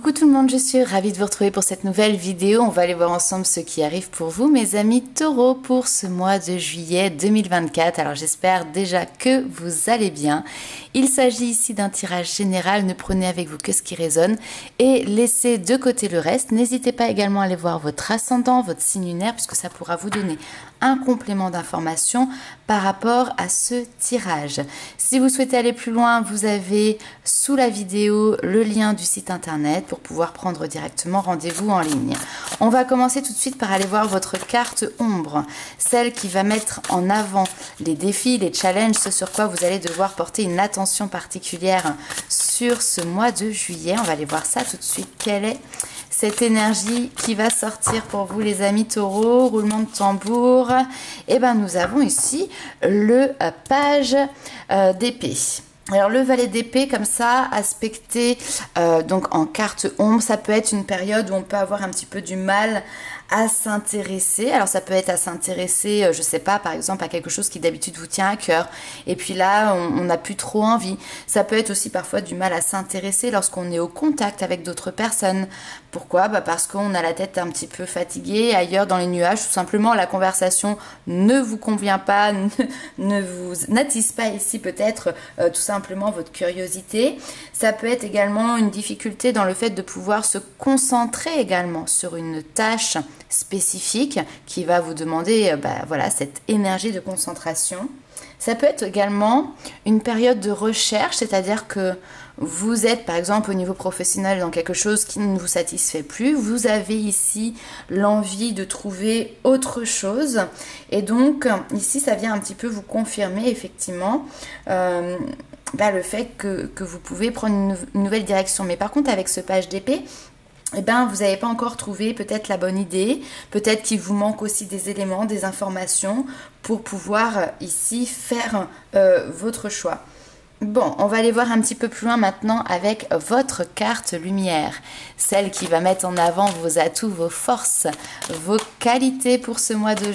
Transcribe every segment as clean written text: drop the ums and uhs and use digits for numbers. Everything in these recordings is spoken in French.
Coucou tout le monde, je suis ravie de vous retrouver pour cette nouvelle vidéo. On va aller voir ensemble ce qui arrive pour vous, mes amis taureaux, pour ce mois de juillet 2024. Alors j'espère déjà que vous allez bien. Il s'agit ici d'un tirage général, ne prenez avec vous que ce qui résonne et laissez de côté le reste. N'hésitez pas également à aller voir votre ascendant, votre signe lunaire, puisque ça pourra vous donner un complément d'information par rapport à ce tirage. Si vous souhaitez aller plus loin, vous avez sous la vidéo le lien du site internet pour pouvoir prendre directement rendez-vous en ligne. On va commencer tout de suite par aller voir votre carte ombre, celle qui va mettre en avant les défis, les challenges, ce sur quoi vous allez devoir porter une attention particulière sur ce mois de juillet. On va aller voir ça tout de suite. Quelle est cette énergie qui va sortir pour vous, les amis taureaux? Roulement de tambour. Et ben nous avons ici le page d'épée. Alors le valet d'épée comme ça, aspecté donc en carte ombre, ça peut être une période où on peut avoir un petit peu du mal à s'intéresser. Alors ça peut être à s'intéresser, je sais pas, par exemple à quelque chose qui d'habitude vous tient à cœur. Et puis là, on n'a plus trop envie. Ça peut être aussi parfois du mal à s'intéresser lorsqu'on est au contact avec d'autres personnes. Pourquoi? Parce qu'on a la tête un petit peu fatiguée, ailleurs dans les nuages, tout simplement la conversation ne vous convient pas, ne vous n'attise pas ici peut-être tout simplement votre curiosité. Ça peut être également une difficulté dans le fait de pouvoir se concentrer également sur une tâche spécifique qui va vous demander voilà, cette énergie de concentration. Ça peut être également une période de recherche, c'est-à-dire que vous êtes par exemple au niveau professionnel dans quelque chose qui ne vous satisfait plus, vous avez ici l'envie de trouver autre chose et donc ici ça vient un petit peu vous confirmer effectivement le fait que vous pouvez prendre une nouvelle direction. Mais par contre avec ce page d'épée, eh ben, vous n'avez pas encore trouvé peut-être la bonne idée, peut-être qu'il vous manque aussi des éléments, des informations pour pouvoir ici faire votre choix. Bon, on va aller voir un petit peu plus loin maintenant avec votre carte lumière, celle qui va mettre en avant vos atouts, vos forces, vos qualités pour ce mois de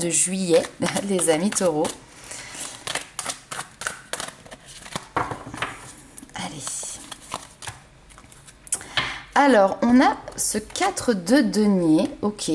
juillet, les amis taureaux. Alors, on a ce 4 de denier, ok.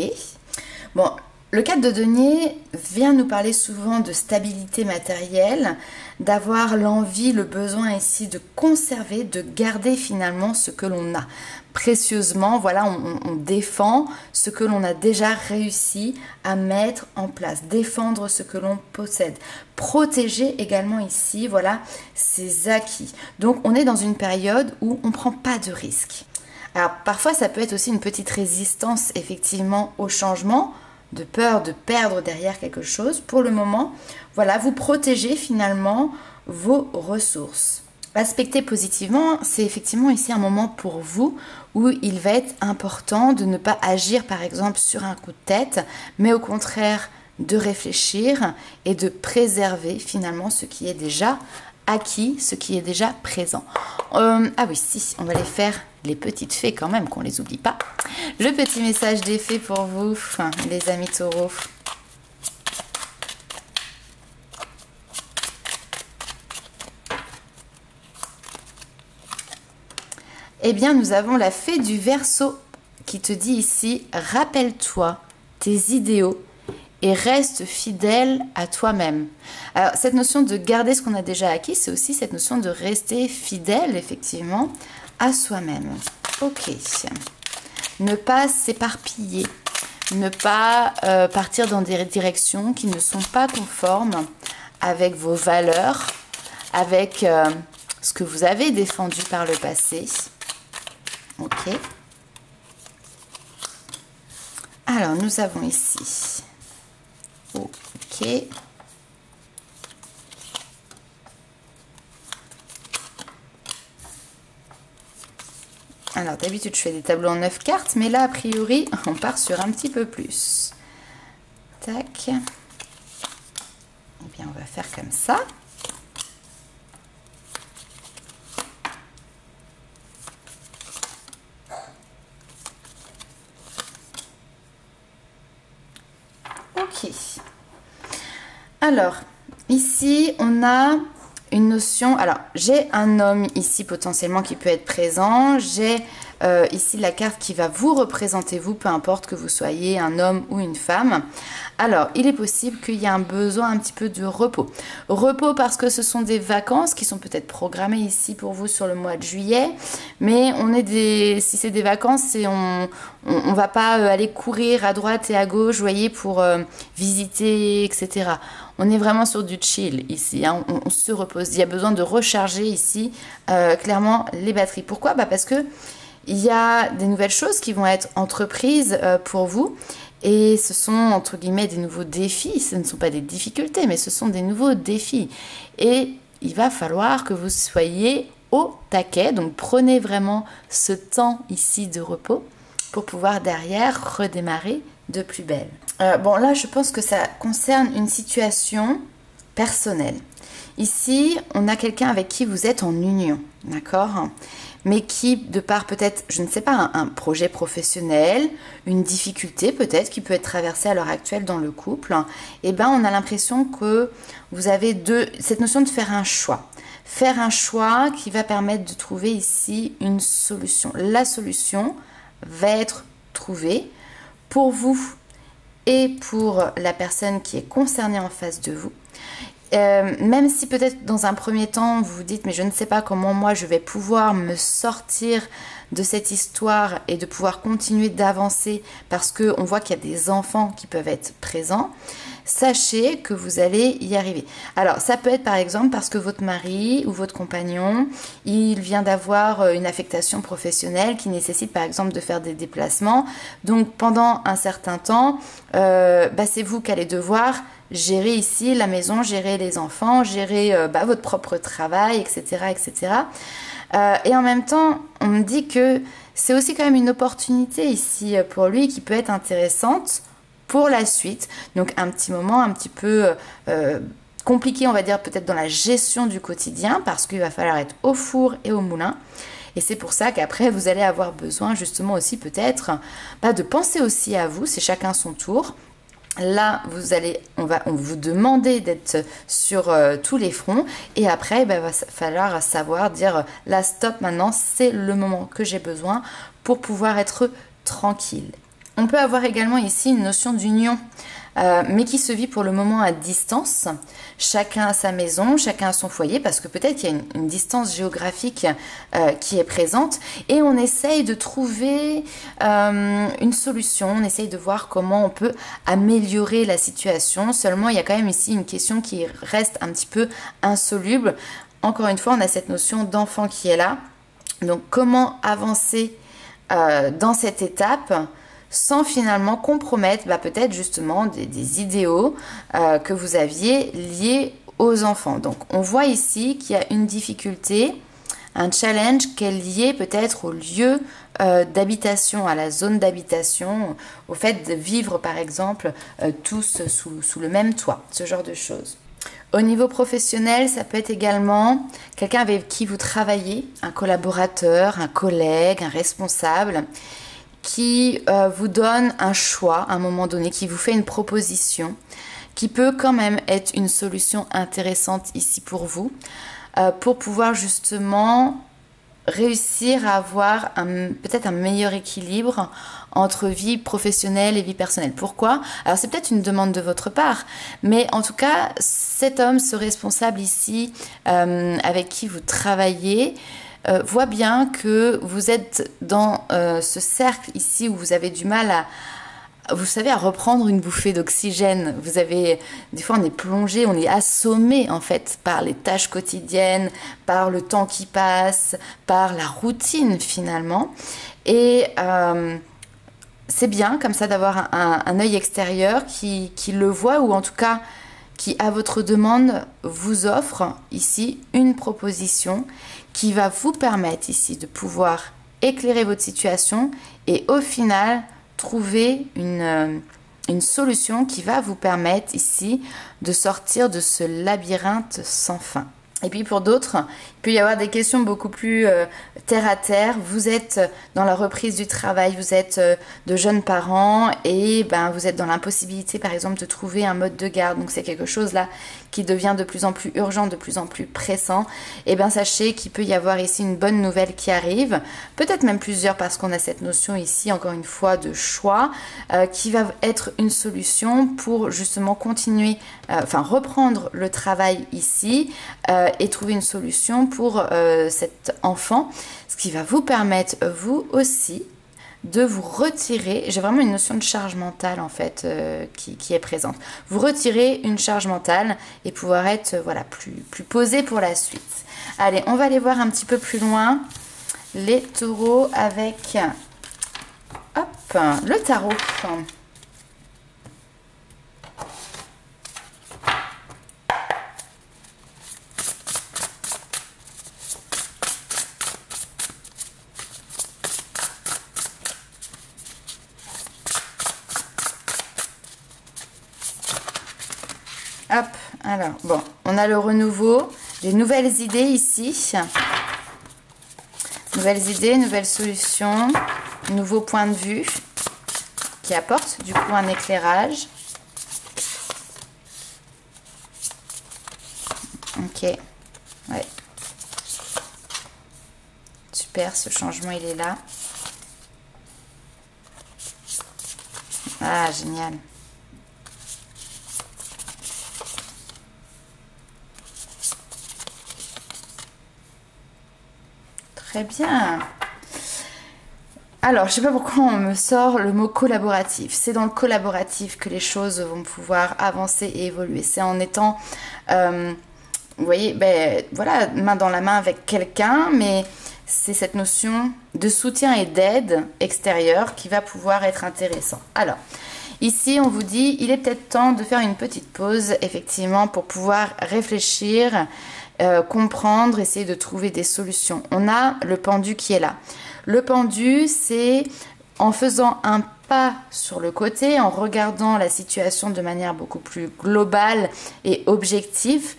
Bon, le 4 de denier vient nous parler souvent de stabilité matérielle, d'avoir l'envie, le besoin ici de conserver, de garder finalement ce que l'on a. Précieusement, voilà, on défend ce que l'on a déjà réussi à mettre en place, défendre ce que l'on possède, protéger également ici, voilà, ses acquis. Donc, on est dans une période où on ne prend pas de risques. Alors parfois ça peut être aussi une petite résistance effectivement au changement, de peur de perdre derrière quelque chose. Pour le moment, voilà, vous protégez finalement vos ressources. Aspecter positivement, c'est effectivement ici un moment pour vous où il va être important de ne pas agir par exemple sur un coup de tête, mais au contraire de réfléchir et de préserver finalement ce qui est déjà acquis, ce qui est déjà présent. Ah oui, si, on va les faire les petites fées quand même, qu'on les oublie pas. Le petit message des fées pour vous, les amis taureaux. Eh bien, nous avons la fée du Verseau qui te dit ici, rappelle-toi tes idéaux et reste fidèle à toi-même. Alors, cette notion de garder ce qu'on a déjà acquis, c'est aussi cette notion de rester fidèle, effectivement, à soi-même. Ok. Ne pas s'éparpiller, ne pas partir dans des directions qui ne sont pas conformes avec vos valeurs, avec ce que vous avez défendu par le passé. Ok. Alors, nous avons ici... Ok. Alors d'habitude je fais des tableaux en 9 cartes, mais là a priori on part sur un petit peu plus. Tac. Eh bien on va faire comme ça. Ok. Alors, ici, on a une notion, alors j'ai un homme ici potentiellement qui peut être présent, j'ai ici la carte qui va vous représenter vous, peu importe que vous soyez un homme ou une femme. Alors, il est possible qu'il y ait un besoin un petit peu de repos. Repos parce que ce sont des vacances qui sont peut-être programmées ici pour vous sur le mois de juillet, mais si c'est des vacances, on va pas aller courir à droite et à gauche, vous voyez, pour visiter, etc. On est vraiment sur du chill ici, hein. On se repose. Il y a besoin de recharger ici clairement les batteries. Pourquoi? Parce que il y a des nouvelles choses qui vont être entreprises pour vous et ce sont entre guillemets des nouveaux défis. Ce ne sont pas des difficultés, mais ce sont des nouveaux défis. Et il va falloir que vous soyez au taquet. Donc prenez vraiment ce temps ici de repos pour pouvoir derrière redémarrer de plus belle. Bon, là, je pense que ça concerne une situation personnelle. Ici, on a quelqu'un avec qui vous êtes en union, d'accord? Mais qui, de par peut-être, je ne sais pas, un projet professionnel, une difficulté peut-être qui peut être traversée à l'heure actuelle dans le couple, eh ben, on a l'impression que vous avez cette notion de faire un choix. Faire un choix qui va permettre de trouver ici une solution. La solution va être trouvée pour vous et pour la personne qui est concernée en face de vous. Même si peut-être dans un premier temps vous vous dites mais je ne sais pas comment moi je vais pouvoir me sortir de cette histoire et de pouvoir continuer d'avancer parce qu'on voit qu'il y a des enfants qui peuvent être présents, sachez que vous allez y arriver. Alors ça peut être par exemple parce que votre mari ou votre compagnon, il vient d'avoir une affectation professionnelle qui nécessite par exemple de faire des déplacements. Donc pendant un certain temps, c'est vous qui allez devoir gérer ici la maison, gérer les enfants, gérer votre propre travail, etc. etc. Et en même temps, on me dit que c'est aussi quand même une opportunité ici pour lui qui peut être intéressante pour la suite. Donc un petit moment un petit peu compliqué, on va dire peut-être dans la gestion du quotidien parce qu'il va falloir être au four et au moulin. Et c'est pour ça qu'après, vous allez avoir besoin justement aussi peut-être de penser aussi à vous, c'est chacun son tour. Là, on va vous demander d'être sur tous les fronts et après, il va falloir savoir dire là, stop, maintenant, c'est le moment que j'ai besoin pour pouvoir être tranquille. On peut avoir également ici une notion d'union, mais qui se vit pour le moment à distance. Chacun a sa maison, chacun a son foyer, parce que peut-être qu'il y a une distance géographique qui est présente. Et on essaye de trouver une solution, on essaye de voir comment on peut améliorer la situation. Seulement, il y a quand même ici une question qui reste un petit peu insoluble. Encore une fois, on a cette notion d'enfant qui est là. Donc, comment avancer dans cette étape sans finalement compromettre peut-être justement des idéaux que vous aviez liés aux enfants. Donc on voit ici qu'il y a une difficulté, un challenge qui est lié peut-être au lieu d'habitation, à la zone d'habitation, au fait de vivre par exemple tous sous le même toit, ce genre de choses. Au niveau professionnel, ça peut être également quelqu'un avec qui vous travaillez, un collaborateur, un collègue, un responsable, qui vous donne un choix à un moment donné, qui vous fait une proposition, qui peut quand même être une solution intéressante ici pour vous, pour pouvoir justement réussir à avoir peut-être un meilleur équilibre entre vie professionnelle et vie personnelle. Pourquoi? Alors c'est peut-être une demande de votre part, mais en tout cas, cet homme, ce responsable ici, avec qui vous travaillez, voit bien que vous êtes dans ce cercle ici où vous avez du mal à reprendre une bouffée d'oxygène. Des fois on est plongé, on est assommé en fait par les tâches quotidiennes, par le temps qui passe, par la routine finalement. Et c'est bien comme ça d'avoir un œil extérieur qui le voit, ou en tout cas qui, à votre demande, vous offre ici une proposition qui va vous permettre ici de pouvoir éclairer votre situation et au final trouver une solution qui va vous permettre ici de sortir de ce labyrinthe sans fin. Et puis pour d'autres, il peut y avoir des questions beaucoup plus terre à terre. Vous êtes dans la reprise du travail, vous êtes de jeunes parents et vous êtes dans l'impossibilité par exemple de trouver un mode de garde. Donc c'est quelque chose là qui devient de plus en plus urgent, de plus en plus pressant, et bien sachez qu'il peut y avoir ici une bonne nouvelle qui arrive, peut-être même plusieurs parce qu'on a cette notion ici, encore une fois, de choix, qui va être une solution pour justement continuer, reprendre le travail ici et trouver une solution pour cet enfant, ce qui va vous permettre, vous aussi, de vous retirer. J'ai vraiment une notion de charge mentale en fait qui est présente. Vous retirez une charge mentale et pouvoir être voilà, plus posé pour la suite. Allez, on va aller voir un petit peu plus loin les taureaux avec hop, le tarot. Hop, alors, bon, on a le renouveau, des nouvelles idées ici. Nouvelles idées, nouvelles solutions, nouveaux points de vue qui apportent du coup un éclairage. Ok, ouais. Super, ce changement il est là. Ah, génial. Très bien. Alors, je ne sais pas pourquoi on me sort le mot collaboratif. C'est dans le collaboratif que les choses vont pouvoir avancer et évoluer. C'est en étant, vous voyez, ben, voilà, main dans la main avec quelqu'un, mais c'est cette notion de soutien et d'aide extérieure qui va pouvoir être intéressant. Alors, ici, on vous dit, il est peut-être temps de faire une petite pause, effectivement, pour pouvoir réfléchir, comprendre, essayer de trouver des solutions. On a le pendu qui est là. Le pendu, c'est en faisant un pas sur le côté, en regardant la situation de manière beaucoup plus globale et objective.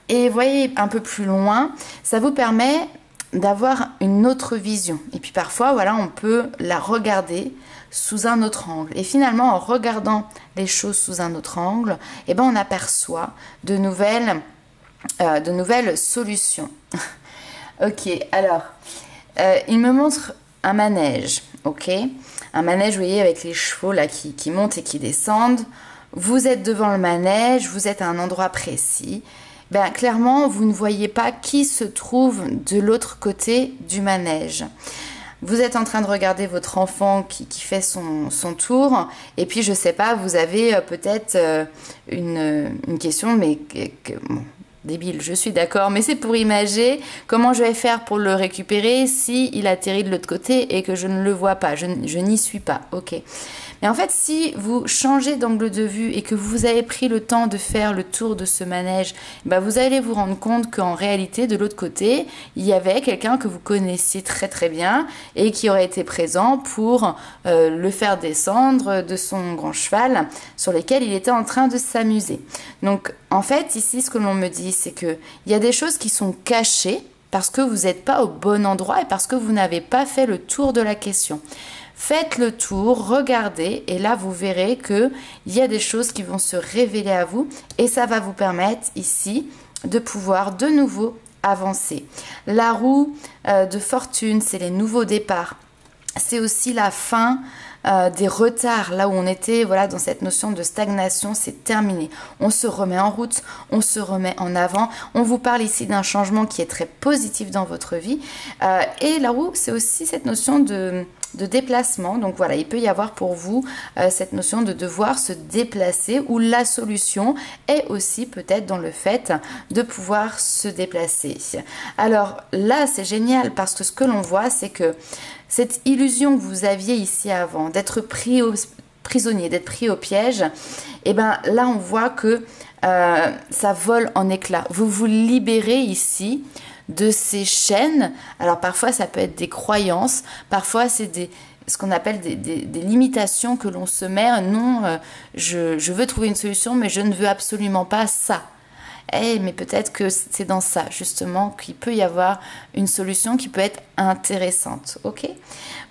Et voyez un peu plus loin, ça vous permet d'avoir une autre vision. Et puis parfois, voilà, on peut la regarder sous un autre angle. Et finalement, en regardant les choses sous un autre angle, eh ben, on aperçoit de nouvelles solutions. Ok, alors, il me montre un manège, ok? Un manège, vous voyez, avec les chevaux là qui montent et qui descendent. Vous êtes devant le manège, vous êtes à un endroit précis. Ben, clairement, vous ne voyez pas qui se trouve de l'autre côté du manège. Vous êtes en train de regarder votre enfant qui fait son tour, et puis je sais pas, vous avez peut-être une question, mais bon, débile, je suis d'accord, mais c'est pour imager comment je vais faire pour le récupérer si il atterrit de l'autre côté et que je ne le vois pas, je n'y suis pas, ok. Mais en fait, si vous changez d'angle de vue et que vous avez pris le temps de faire le tour de ce manège, ben vous allez vous rendre compte qu'en réalité, de l'autre côté, il y avait quelqu'un que vous connaissiez très très bien et qui aurait été présent pour le faire descendre de son grand cheval sur lequel il était en train de s'amuser. Donc, en fait, ici, ce que l'on me dit, c'est qu'il y a des choses qui sont cachées parce que vous n'êtes pas au bon endroit et parce que vous n'avez pas fait le tour de la question. Faites le tour, regardez, et là vous verrez qu'il y a des choses qui vont se révéler à vous et ça va vous permettre ici de pouvoir de nouveau avancer. La roue de fortune, c'est les nouveaux départs. C'est aussi la fin des retards, là où on était voilà, dans cette notion de stagnation, c'est terminé. On se remet en route, on se remet en avant. On vous parle ici d'un changement qui est très positif dans votre vie. Et la roue, c'est aussi cette notion de déplacement. Donc voilà, il peut y avoir pour vous cette notion de devoir se déplacer où la solution est aussi peut-être dans le fait de pouvoir se déplacer. Alors là, c'est génial parce que ce que l'on voit, c'est que cette illusion que vous aviez ici avant, d'être prisonnier, d'être pris au piège, et bien là, on voit que ça vole en éclats. Vous vous libérez ici de ces chaînes. Alors parfois ça peut être des croyances, parfois c'est ce qu'on appelle des limitations que l'on se met. Non, je veux trouver une solution mais je ne veux absolument pas ça. mais peut-être que c'est dans ça justement qu'il peut y avoir une solution qui peut être intéressante. Ok,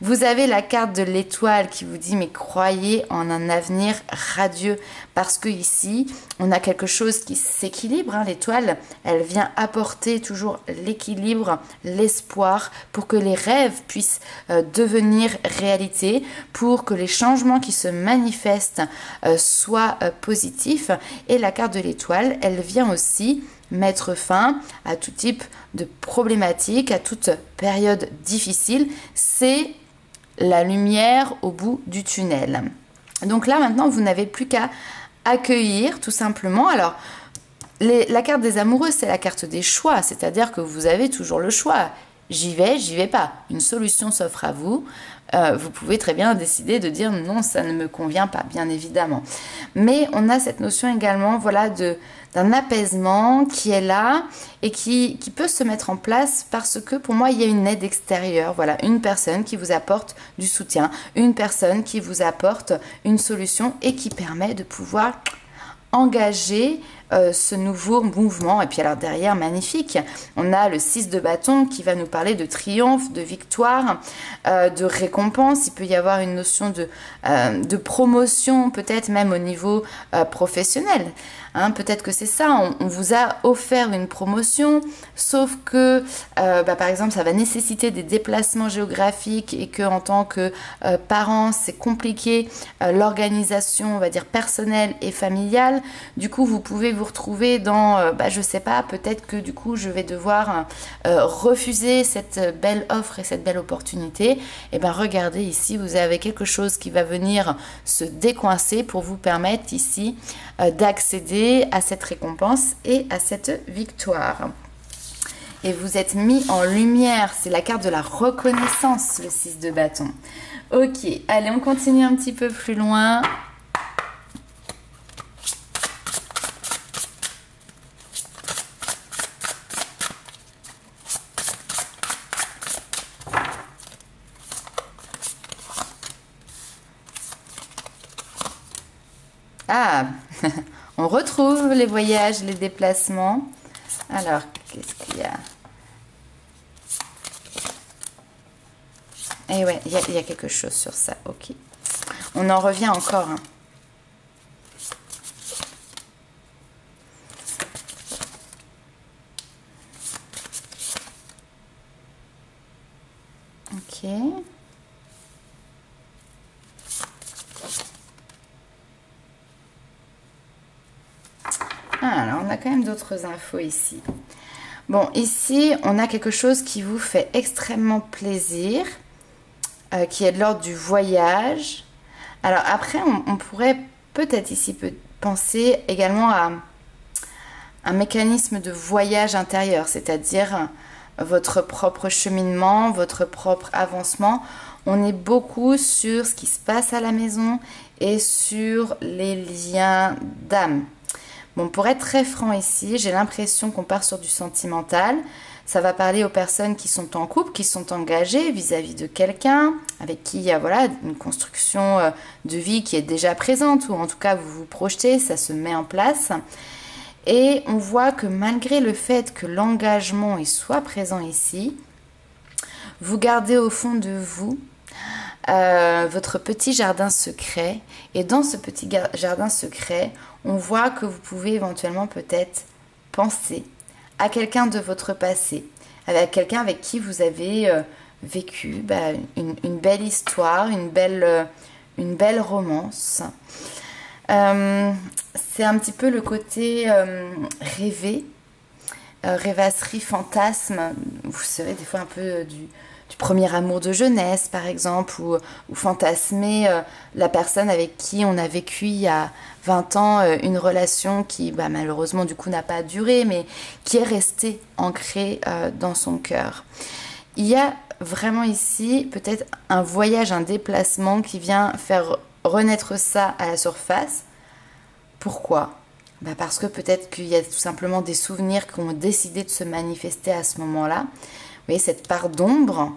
vous avez la carte de l'étoile qui vous dit mais croyez en un avenir radieux, parce que ici on a quelque chose qui s'équilibre, hein. L'étoile, elle vient apporter toujours l'équilibre, l'espoir pour que les rêves puissent devenir réalité, pour que les changements qui se manifestent soient positifs. Et la carte de l'étoile, elle vient aussi mettre fin à tout type de problématiques, à toute période difficile. C'est la lumière au bout du tunnel. Donc là maintenant vous n'avez plus qu'à accueillir tout simplement. Alors la carte des amoureux, c'est la carte des choix, c'est-à-dire que vous avez toujours le choix. J'y vais pas. Une solution s'offre à vous. Vous pouvez très bien décider de dire non, ça ne me convient pas, bien évidemment. Mais on a cette notion également, voilà, d'un apaisement qui est là et qui peut se mettre en place parce que pour moi, il y a une aide extérieure. Voilà, une personne qui vous apporte du soutien, une personne qui vous apporte une solution et qui permet de pouvoir engager ce nouveau mouvement. Et puis alors derrière, magnifique, on a le 6 de bâton qui va nous parler de triomphe, de victoire, de récompense. Il peut y avoir une notion de promotion, peut-être même au niveau professionnel. Hein, peut-être que c'est ça, on vous a offert une promotion, sauf que par exemple ça va nécessiter des déplacements géographiques et que en tant que parent c'est compliqué l'organisation, on va dire personnelle et familiale. Du coup vous pouvez vous retrouver dans je sais pas, peut-être que du coup je vais devoir refuser cette belle offre et cette belle opportunité. Et bien regardez ici, vous avez quelque chose qui va venir se décoincer pour vous permettre ici d'accéder à cette récompense et à cette victoire. Et vous êtes mis en lumière, c'est la carte de la reconnaissance, le 6 de bâton. Ok, allez, on continue un petit peu plus loin. Ah, on retrouve les voyages, les déplacements. Alors, qu'est-ce qu'il y a? Eh ouais, il y a quelque chose sur ça, ok. On en revient encore. Hein. Ok. Ah, alors on a quand même d'autres infos ici. Bon, ici, on a quelque chose qui vous fait extrêmement plaisir, qui est de l'ordre du voyage. Alors après, on pourrait peut-être ici penser également à un mécanisme de voyage intérieur, c'est-à-dire votre propre cheminement, votre propre avancement. On est beaucoup sur ce qui se passe à la maison et sur les liens d'âme. Bon, pour être très franc ici, j'ai l'impression qu'on part sur du sentimental. Ça va parler aux personnes qui sont en couple, qui sont engagées vis-à-vis de quelqu'un, avec qui il y a voilà, une construction de vie qui est déjà présente, ou en tout cas vous vous projetez, ça se met en place. Et on voit que malgré le fait que l'engagement soit présent ici, vous gardez au fond de vous votre petit jardin secret. Et dans ce petit jardin secret, on voit que vous pouvez éventuellement peut-être penser à quelqu'un de votre passé, à quelqu'un avec qui vous avez vécu une belle histoire, une belle romance. C'est un petit peu le côté rêvé, rêvasserie, fantasme. Vous serez des fois un peu du premier amour de jeunesse, par exemple, ou fantasmer la personne avec qui on a vécu il y a 20 ans une relation qui malheureusement du coup n'a pas duré, mais qui est restée ancrée dans son cœur. Il y a vraiment ici peut-être un voyage, un déplacement qui vient faire renaître ça à la surface. Pourquoi ? Parce que peut-être qu'il y a tout simplement des souvenirs qui ont décidé de se manifester à ce moment-là. Vous voyez, cette part d'ombre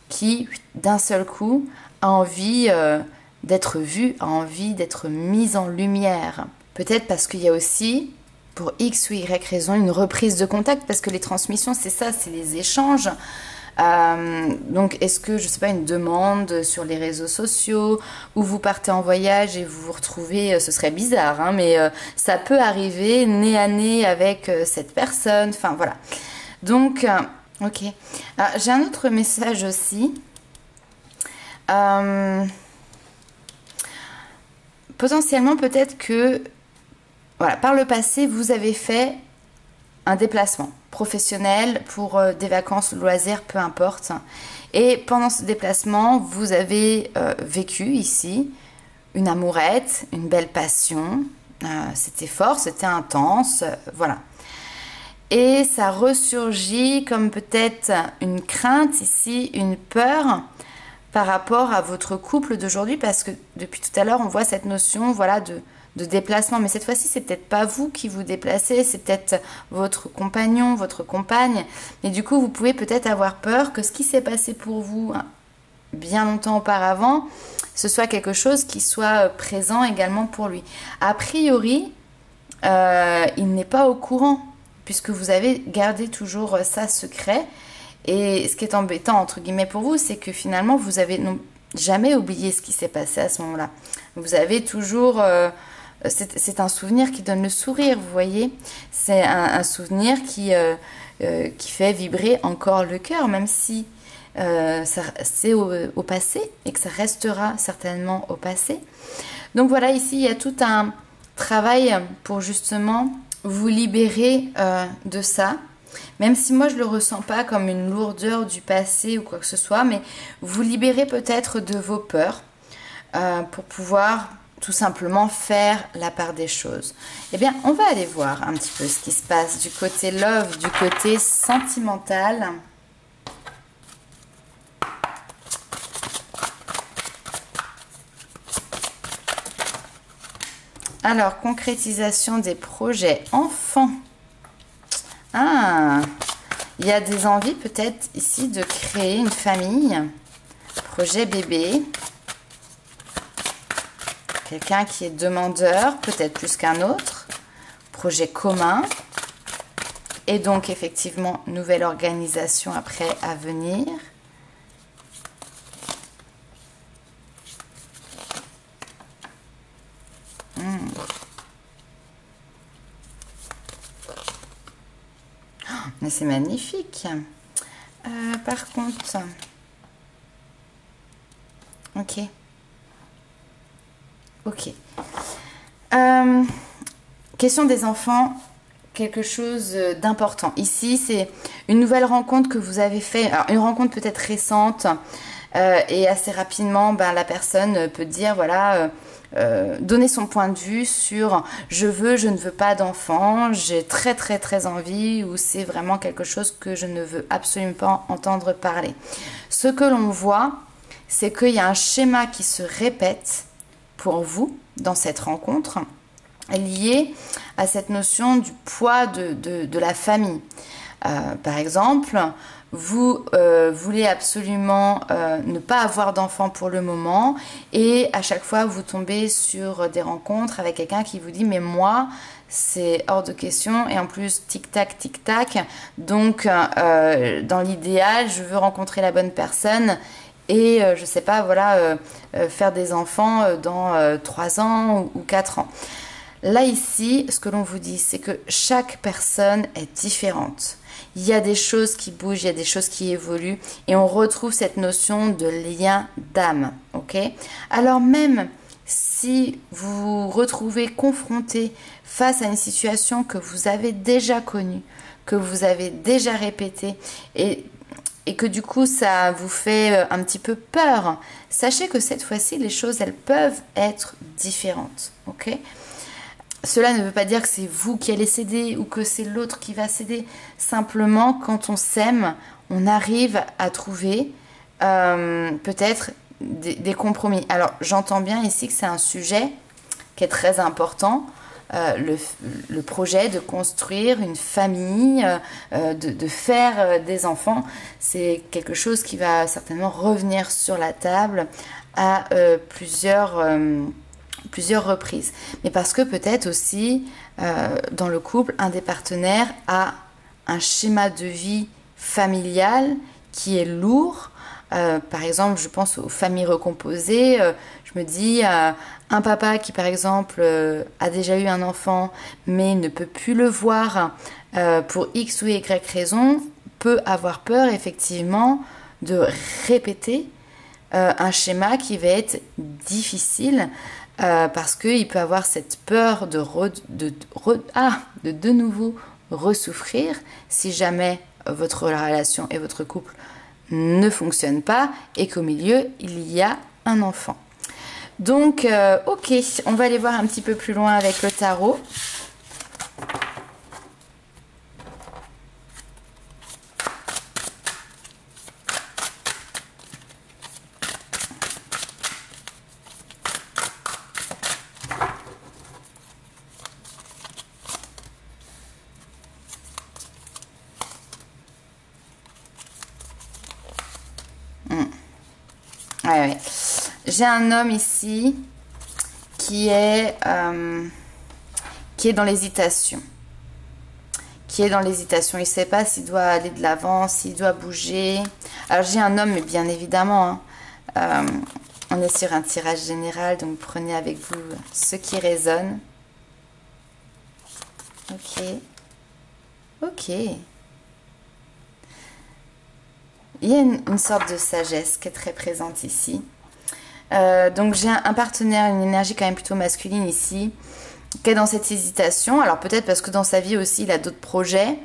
qui, d'un seul coup, a envie d'être vue, a envie d'être mise en lumière. Peut-être parce qu'il y a aussi pour X ou Y raison, une reprise de contact, parce que les transmissions, c'est ça, c'est les échanges. Donc, est-ce que, je sais pas, une demande sur les réseaux sociaux, ou vous partez en voyage et vous vous retrouvez, ce serait bizarre, hein, mais ça peut arriver nez à nez avec cette personne, enfin voilà. Donc, ok. J'ai un autre message aussi. Potentiellement, peut-être que, voilà, par le passé, vous avez fait un déplacement professionnel pour des vacances, loisirs, peu importe. Et pendant ce déplacement, vous avez vécu ici une amourette, une belle passion. C'était fort, c'était intense, voilà. Et ça ressurgit comme peut-être une crainte ici, une peur par rapport à votre couple d'aujourd'hui, parce que depuis tout à l'heure, on voit cette notion, voilà, de déplacement, mais cette fois-ci, c'est peut-être pas vous qui vous déplacez, c'est peut-être votre compagnon, votre compagne, mais du coup, vous pouvez peut-être avoir peur que ce qui s'est passé pour vous bien longtemps auparavant, ce soit quelque chose qui soit présent également pour lui. A priori, il n'est pas au courant, puisque vous avez gardé toujours ça secret, et ce qui est embêtant, entre guillemets, pour vous, c'est que finalement, vous avez jamais oublié ce qui s'est passé à ce moment-là. Vous avez toujours... c'est un souvenir qui donne le sourire, vous voyez. C'est un souvenir qui fait vibrer encore le cœur, même si c'est au passé et que ça restera certainement au passé. Donc voilà, ici, il y a tout un travail pour justement vous libérer de ça. Même si moi, je ne le ressens pas comme une lourdeur du passé ou quoi que ce soit, mais vous libérez peut-être de vos peurs pour pouvoir... tout simplement faire la part des choses. Eh bien, on va aller voir un petit peu ce qui se passe du côté love, du côté sentimental. Alors, concrétisation des projets enfants. Ah, il y a des envies peut-être ici de créer une famille. Projet bébé. Quelqu'un qui est demandeur, peut-être plus qu'un autre. Projet commun. Et donc, effectivement, nouvelle organisation après à venir. Mais c'est magnifique. Par contre... Ok. Ok. Question des enfants, quelque chose d'important. Ici, c'est une nouvelle rencontre que vous avez fait, alors une rencontre peut-être récente, et assez rapidement, ben, la personne peut dire, voilà, donner son point de vue sur je ne veux pas d'enfant, j'ai très très très envie, ou c'est vraiment quelque chose que je ne veux absolument pas entendre parler. Ce que l'on voit, c'est qu'il y a un schéma qui se répète pour vous dans cette rencontre, lié à cette notion du poids de la famille. Par exemple, vous voulez absolument ne pas avoir d'enfant pour le moment, et à chaque fois vous tombez sur des rencontres avec quelqu'un qui vous dit mais moi c'est hors de question, et en plus tic tac, donc dans l'idéal je veux rencontrer la bonne personne et je sais pas, voilà, faire des enfants dans 3 ans ou 4 ans. Là ici, ce que l'on vous dit, c'est que chaque personne est différente. Il y a des choses qui bougent, il y a des choses qui évoluent, et on retrouve cette notion de lien d'âme, ok? Alors même si vous vous retrouvez confronté face à une situation que vous avez déjà connue, que vous avez déjà répétée, et que du coup ça vous fait un petit peu peur, sachez que cette fois-ci les choses elles peuvent être différentes, ok? Cela ne veut pas dire que c'est vous qui allez céder ou que c'est l'autre qui va céder. Simplement, quand on s'aime, on arrive à trouver peut-être des compromis. Alors j'entends bien ici que c'est un sujet qui est très important. Le projet de construire une famille, de faire des enfants, c'est quelque chose qui va certainement revenir sur la table à plusieurs plusieurs reprises. Mais parce que peut-être aussi, dans le couple, un des partenaires a un schéma de vie familial qui est lourd. Par exemple, je pense aux familles recomposées. Je me dis, un papa qui, par exemple, a déjà eu un enfant, mais ne peut plus le voir pour X ou Y raison, peut avoir peur, effectivement, de répéter un schéma qui va être difficile parce qu'il peut avoir cette peur de nouveau ressouffrir si jamais votre relation et votre couple ne fonctionnent pas et qu'au milieu il y a un enfant. Donc ok, on va aller voir un petit peu plus loin avec le tarot. Ouais. J'ai un homme ici qui est dans l'hésitation. Il ne sait pas s'il doit aller de l'avant, s'il doit bouger. Alors j'ai un homme, mais bien évidemment, hein, on est sur un tirage général, donc prenez avec vous ce qui résonne. Ok. Il y a une sorte de sagesse qui est très présente ici. Donc j'ai un partenaire, une énergie quand même plutôt masculine ici, qui est dans cette hésitation. Alors peut-être parce que dans sa vie aussi, il a d'autres projets.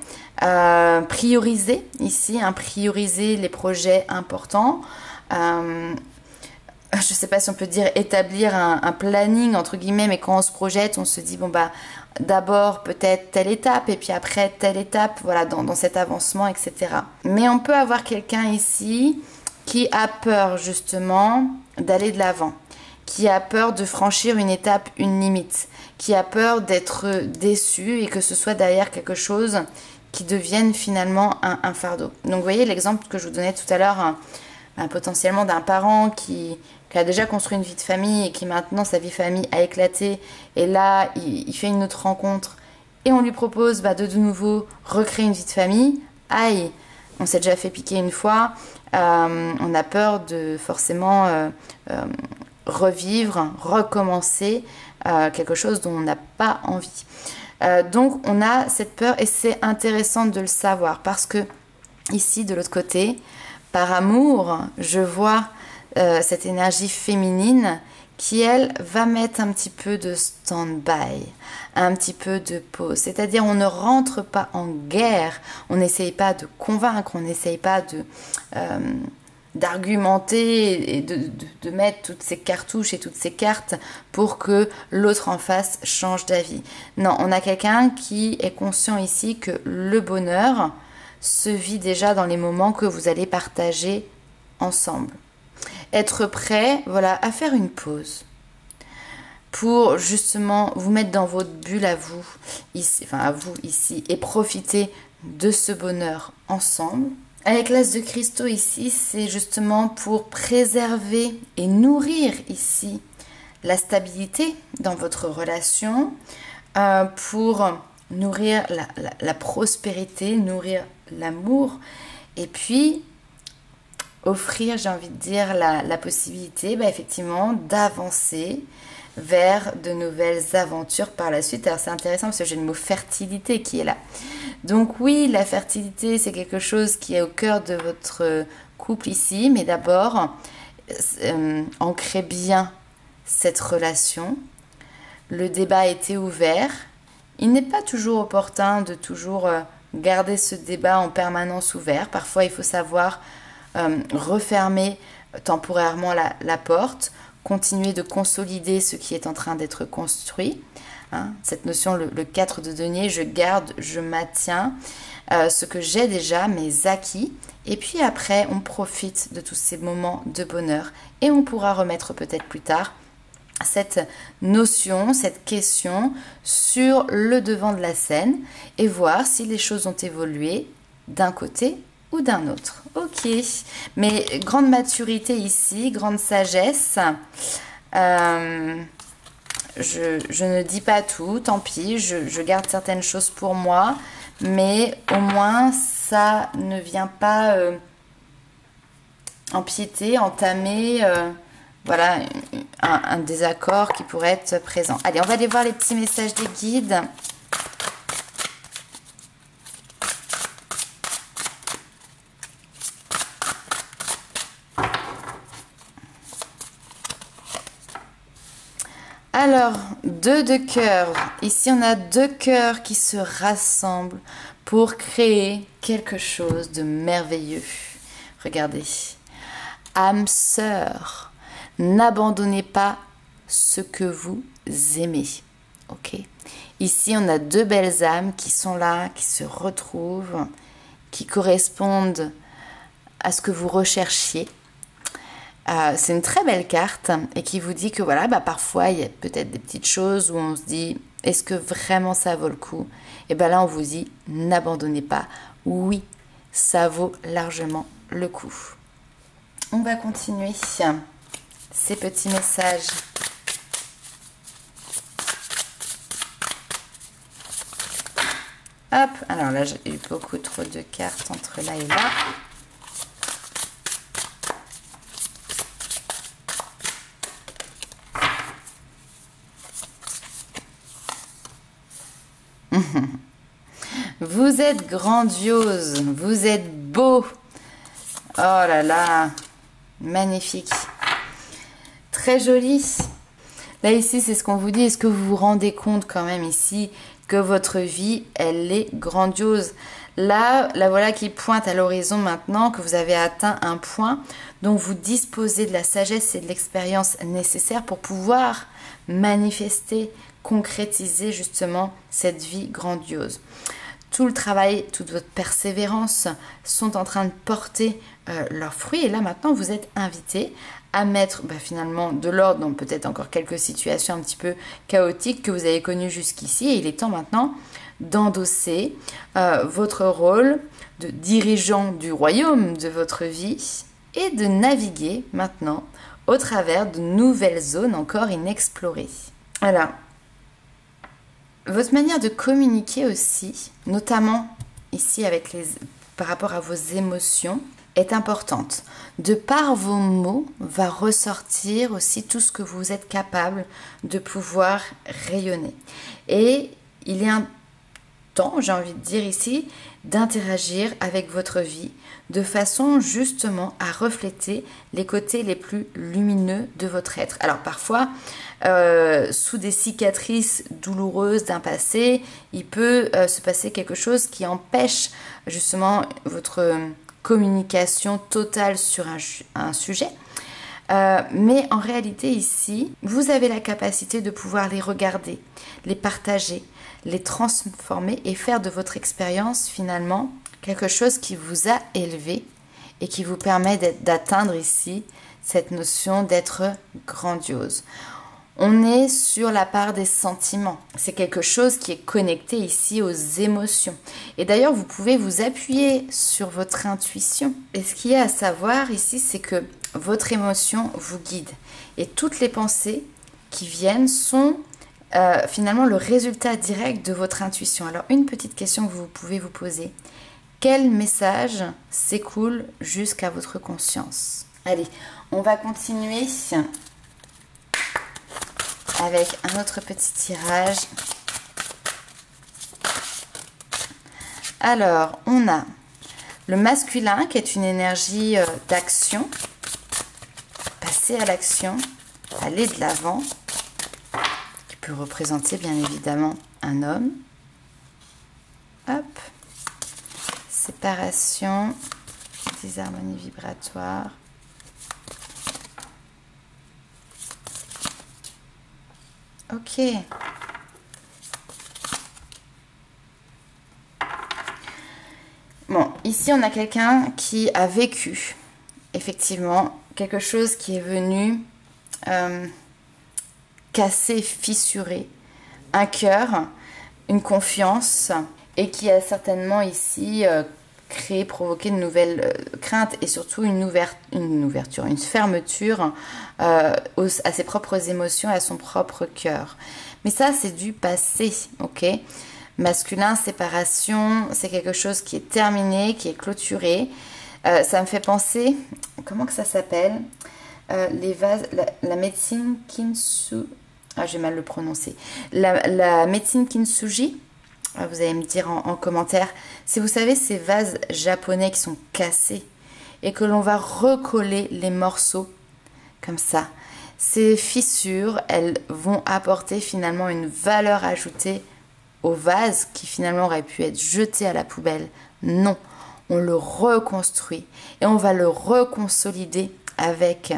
Prioriser ici, prioriser les projets importants. Je ne sais pas si on peut dire établir un planning, entre guillemets, mais quand on se projette, on se dit, bon bah, d'abord peut-être telle étape, et puis après telle étape, voilà, dans cet avancement, etc. Mais on peut avoir quelqu'un ici qui a peur justement d'aller de l'avant, qui a peur de franchir une étape, une limite, qui a peur d'être déçu et que ce soit derrière quelque chose qui devienne finalement un fardeau. Donc vous voyez l'exemple que je vous donnais tout à l'heure, potentiellement d'un parent qui a déjà construit une vie de famille et qui maintenant sa vie de famille a éclaté et là il fait une autre rencontre et on lui propose de nouveau recréer une vie de famille. Aïe, on s'est déjà fait piquer une fois, on a peur de forcément revivre, recommencer quelque chose dont on n'a pas envie. Donc on a cette peur et c'est intéressant de le savoir parce que ici de l'autre côté, par amour, je vois cette énergie féminine qui, elle, va mettre un petit peu de stand-by, un petit peu de pause. C'est-à-dire, on ne rentre pas en guerre, on n'essaye pas de convaincre, on n'essaye pas d'argumenter et de mettre toutes ces cartouches et toutes ces cartes pour que l'autre en face change d'avis. Non, on a quelqu'un qui est conscient ici que le bonheur se vit déjà dans les moments que vous allez partager ensemble. Être prêt, voilà, à faire une pause pour justement vous mettre dans votre bulle à vous ici et profiter de ce bonheur ensemble. Avec l'as de cristaux ici, c'est justement pour préserver et nourrir ici la stabilité dans votre relation, pour nourrir la prospérité, nourrir l'amour et puis offrir, j'ai envie de dire, la possibilité effectivement d'avancer vers de nouvelles aventures par la suite. Alors c'est intéressant parce que j'ai le mot fertilité qui est là. Donc oui, la fertilité c'est quelque chose qui est au cœur de votre couple ici, mais d'abord ancrez bien cette relation. Le débat a été ouvert. Il n'est pas toujours opportun de toujours garder ce débat en permanence ouvert. Parfois il faut savoir refermer temporairement la porte, continuer de consolider ce qui est en train d'être construit. Cette notion, le 4 de denier, je garde, je maintiens ce que j'ai déjà, mes acquis. Et puis après, on profite de tous ces moments de bonheur. Et on pourra remettre peut-être plus tard cette notion, cette question sur le devant de la scène et voir si les choses ont évolué d'un côté ou d'un autre. Ok, mais grande maturité ici, grande sagesse. je ne dis pas tout, tant pis, je garde certaines choses pour moi, mais au moins ça ne vient pas empiéter, entamer, voilà, un désaccord qui pourrait être présent. Allez, on va aller voir les petits messages des guides. Alors, 2 de cœur. Ici, on a 2 cœurs qui se rassemblent pour créer quelque chose de merveilleux. Regardez. Âme sœur, n'abandonnez pas ce que vous aimez. Ok. Ici, on a 2 belles âmes qui sont là, qui se retrouvent, qui correspondent à ce que vous recherchiez. C'est une très belle carte et qui vous dit que voilà, parfois il y a peut-être des petites choses où on se dit est-ce que vraiment ça vaut le coup? Et bien là on vous dit n'abandonnez pas, oui ça vaut largement le coup. On va continuer ces petits messages. Hop, alors là j'ai eu beaucoup trop de cartes entre là et là. Vous êtes grandiose, vous êtes beau. Oh là là, magnifique. Très joli. Là ici, c'est ce qu'on vous dit. Est-ce que vous vous rendez compte quand même ici que votre vie, elle est grandiose? Là, la voilà qui pointe à l'horizon maintenant, que vous avez atteint un point dont vous disposez de la sagesse et de l'expérience nécessaires pour pouvoir manifester, concrétiser justement cette vie grandiose. Tout le travail, toute votre persévérance sont en train de porter leurs fruits. Et là, maintenant, vous êtes invité à mettre finalement de l'ordre dans peut-être encore quelques situations un petit peu chaotiques que vous avez connues jusqu'ici. Et il est temps maintenant d'endosser votre rôle de dirigeant du royaume de votre vie et de naviguer maintenant au travers de nouvelles zones encore inexplorées. Alors, votre manière de communiquer aussi, notamment ici par rapport à vos émotions, est importante. De par vos mots va ressortir aussi tout ce que vous êtes capable de pouvoir rayonner. Et il est un temps, j'ai envie de dire ici, d'interagir avec votre vie de façon justement à refléter les côtés les plus lumineux de votre être. Alors parfois, sous des cicatrices douloureuses d'un passé, il peut se passer quelque chose qui empêche justement votre communication totale sur un sujet. Mais en réalité ici, vous avez la capacité de pouvoir les regarder, les partager, les transformer et faire de votre expérience finalement quelque chose qui vous a élevé et qui vous permet d'atteindre ici cette notion d'être grandiose. On est sur la part des sentiments. C'est quelque chose qui est connecté ici aux émotions. Et d'ailleurs, vous pouvez vous appuyer sur votre intuition. Et ce qu'il y a à savoir ici, c'est que votre émotion vous guide. Et toutes les pensées qui viennent sont finalement le résultat direct de votre intuition. Alors, une petite question que vous pouvez vous poser. Quel message s'écoule jusqu'à votre conscience? Allez, on va continuer avec un autre petit tirage. Alors, on a le masculin qui est une énergie d'action. Passer à l'action, aller de l'avant, qui peut représenter bien évidemment un homme. Hop. Séparation, disharmonie vibratoire. Ok. Bon, ici on a quelqu'un qui a vécu, effectivement, quelque chose qui est venu casser, fissurer un cœur, une confiance, et qui a certainement ici créer, provoquer de nouvelles craintes et surtout une ouverture, une fermeture à ses propres émotions, à son propre cœur. Mais ça, c'est du passé, ok? Masculin, séparation, c'est quelque chose qui est terminé, qui est clôturé. Ça me fait penser, comment que ça s'appelle? Les vases, la médecine Kintsugi, j'ai mal le prononcer. La médecine Kintsugi, vous allez me dire en commentaire, si vous savez ces vases japonais qui sont cassés et que l'on va recoller les morceaux comme ça. Ces fissures, elles vont apporter finalement une valeur ajoutée au vase qui finalement aurait pu être jeté à la poubelle. Non, on le reconstruit et on va le reconsolider avec,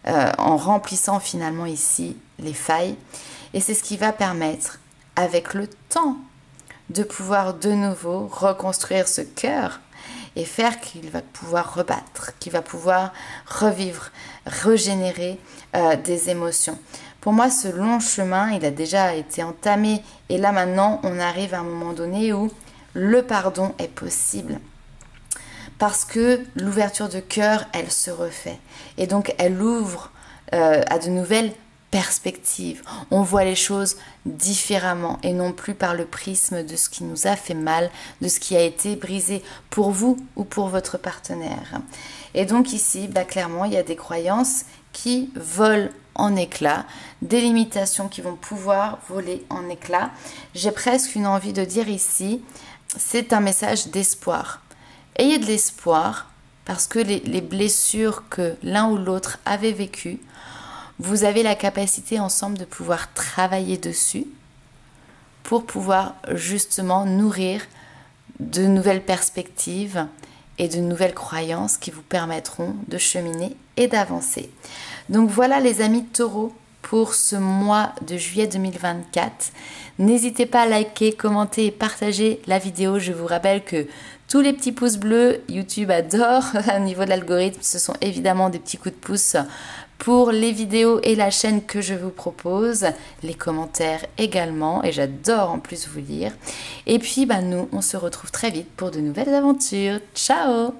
en remplissant finalement ici les failles. Et c'est ce qui va permettre, avec le temps, de pouvoir de nouveau reconstruire ce cœur et faire qu'il va pouvoir rebattre, qu'il va pouvoir revivre, régénérer des émotions. Pour moi, ce long chemin, il a déjà été entamé et là maintenant, on arrive à un moment donné où le pardon est possible. Parce que l'ouverture de cœur, elle se refait. Et donc, elle ouvre à de nouvelles perspectives. On voit les choses différemment et non plus par le prisme de ce qui nous a fait mal, de ce qui a été brisé pour vous ou pour votre partenaire. Et donc ici, clairement, il y a des croyances qui volent en éclats, des limitations qui vont pouvoir voler en éclats. J'ai presque une envie de dire ici, c'est un message d'espoir. Ayez de l'espoir parce que les blessures que l'un ou l'autre avait vécues, vous avez la capacité ensemble de pouvoir travailler dessus pour pouvoir justement nourrir de nouvelles perspectives et de nouvelles croyances qui vous permettront de cheminer et d'avancer. Donc voilà les amis taureaux pour ce mois de juillet 2024. N'hésitez pas à liker, commenter et partager la vidéo. Je vous rappelle que tous les petits pouces bleus, YouTube adore. Au niveau de l'algorithme, ce sont évidemment des petits coups de pouce pour les vidéos et la chaîne que je vous propose. Les commentaires également. Et j'adore en plus vous lire. Et puis, nous, on se retrouve très vite pour de nouvelles aventures. Ciao!